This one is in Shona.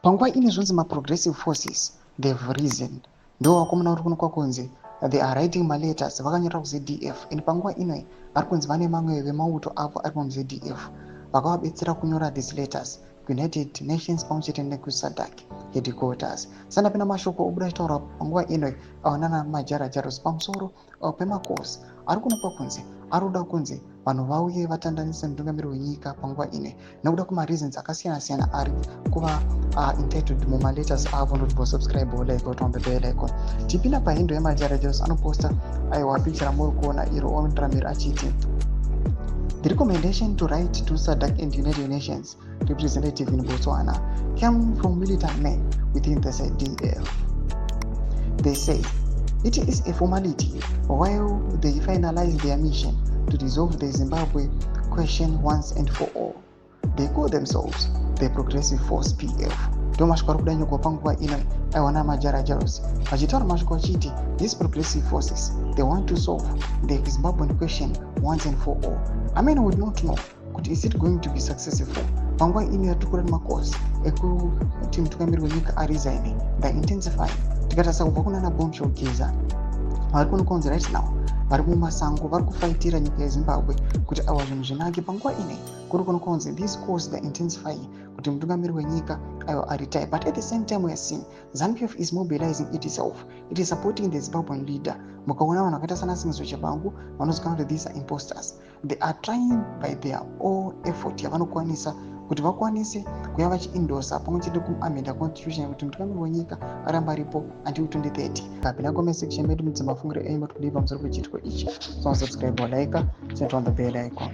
panguva ine zvonzi progressive forces they've risen, ndo vakomana uri kuno kwakunzi they are writing maletters vakanyorera kuZDF, and panguva ino vari kunzi vane mamwe vemauto avo ari kuZDF vakavabetsera kunyora these letters United Nations pamwe chete nekuSADC headquarters. Sana pena mashoko obuda achitaura panguva ino awanana majarajaros pamusoro pemakosi ari kuno kwakunzi ari kuda kunzi vanhu vauye vatandanise mutungamiri wenyika panguva ino nekuda kumareasons akasiyana-siyana ari kuva entitled mumaletters avo. Ndotimbosubscribe like utombe bell icon. Tipinda pahindo yemajarajaros anoposta aiwa picha ramuri kuona iro onramira achiti the recommendation to write to SADC and United Nations representative in Botswana came from militant men within the ZDF. They say it is a formality while they finalize their mission to resolve the Zimbabwe question once and for all. They call themselves the Progressive Force PF. Domashko arikuda nyoko panguva ino aiwana majarajaros vachitaura mashoko achiti these progressive forces they want to solve the Zimbabwean question once and for all. I mean, we would not know is it going to be successful. Panguva ino yatikura nemakosi ekuti mutungamiri wenyika aresign they intensify. Tikatarisa kubva kunana bombshell geza vari kuno kwanzi right now vari mumasango vari kufaitira nyika yeZimbabwe kuti awa zvinhu zvinake. Panguva ine kuri kuno kwanzi these course they intensify kuti mutungamiri wenyika ayo aretire, but at the same time we are seeing ZANU-PF is mobilizing itself, it is supporting the Zimbabwean leader. Mukaona vanhu vakaita sana TSHABANGU vanozikanwa kuti these are imposters, they are trying by their all effort yavanokwanisa kuti vakwanise kuya vachiindosa pamwe chete kuamenda constitution kuti mutungamiri wenyika aramba aripo until 2030. Kapena comment section medu mudzimafungiro enyu kuti kudii pamusoro pechitiko ichi. So subscribe or like, set on the bell icon.